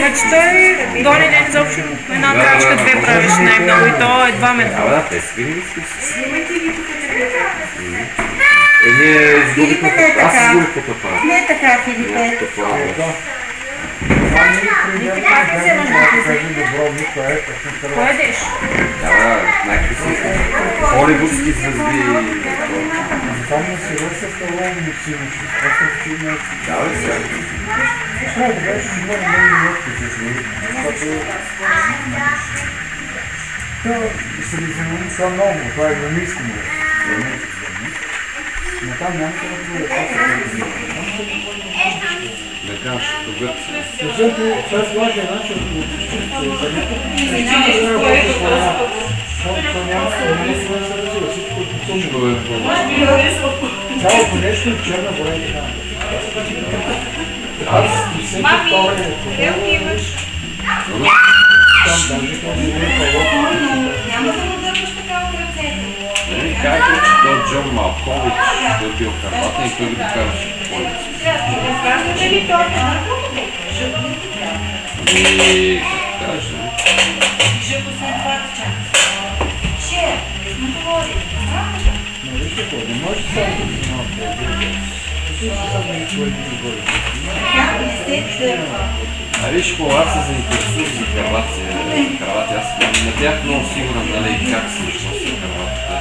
Значи той до ден изобщо една крачка, две правеше най-много и то едва ме това. Да, те свирили си. Ние изгубихме, аз изгубих фотоапарат. Не е така, Филипе. Кой едеш? Да, някакви си холивудски звезди. Там не си ръса в това мусимо, ще спасам сигурно. Да, бе, сега. Трябва да беше много минутки се звери, защото се ми замени това много, това е гранийско му. Но там няма да бъде Не кажа, тогава си. защото това е сложен начин, ако цялото нещо е черна гора и така. Аз и всеки втори е там даже този не е Няма да му дърпаш така от ръцете. Не ми кажете, че той Джон Малкович, той бил Харватен и той ги докарваше по полица. И как кажеш, не? Но вижте какво, не може само да си малко А виж какво, аз се заинтересувах за Харватия. Аз не бях много сигурен дали как се носи Харватите.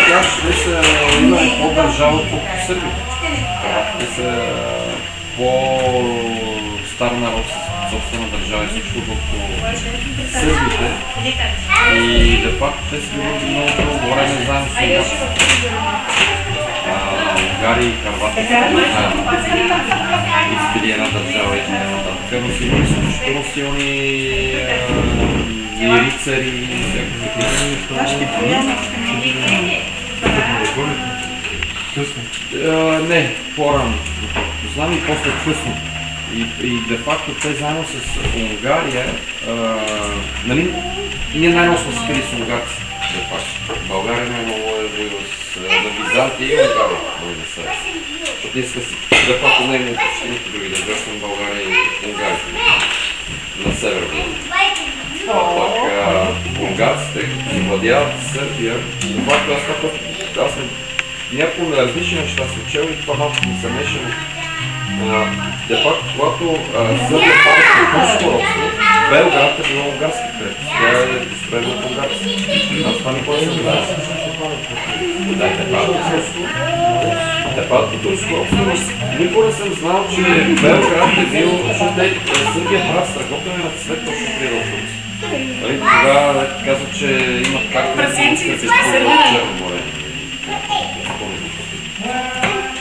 Тя ще са има по-държава по Сърбите. Харватите са по-стар народ с собствена държава и всичко докато Сърбите. И де факто те са били много време заедно с Унгария. Унгария и Харватия са били една държава и така нататък. Но си имали изключително силни и рицари и всякакви. Не, по-рано. Знам и после късно. И де-факто те заедно с Унгария, нали, ние най-много сме се били с унгарци, де-факто. България най-много е воюва с Византия и Унгария, може да се. Защото ние сме си, де-факто не имаме почти никакви други държави, съм България и Унгария на север. А пък унгарците, като си владяват Сърбия, де-факто аз някакво на различни неща се учил и това малко ми се мешано. Де-факто, когато Сърбия пада по турско робство, Белград е било унгарски крепост. Тя е построена от унгарци. Аз това никога не съм знал. Да, те падат по турско робство. Никога не съм знал, че Белград е бил, защото Сърбия правят страхотен на свет точно при Росовци. Тогава казват, че имат карта на Черно море.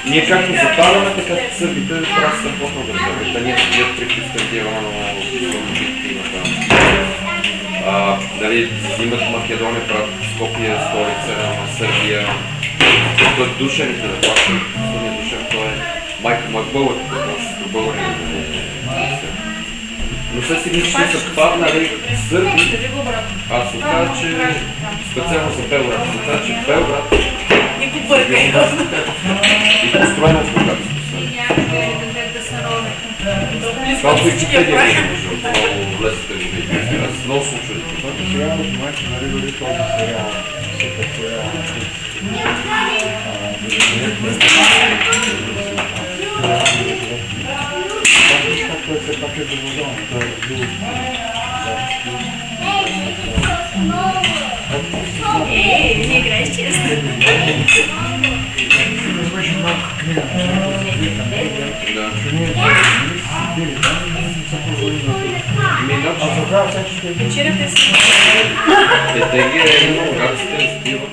Ние както западаме, така сърбите правят страхотна държава. Те ние стоят при Константинова на битки на там. Дали имат Македония, правят Скопия, столица на Сърбия. Той е душените, да плаща. Самия душен, той е Майкъл Макбълър, който българин. Но след си мисля, че са паднали сърби. Аз се оказа, че специално за Белград. Се оказа, че Белград и построена от българското съд. Това от Википедия може много влезете го видите. Аз много се учудих. Сега в момента дали този сериал супер сериал. Той все пак е доволен. Той е бил. Не играеш честно. Беше малко книга. Вечерята си. Те ги много гадите разбиват.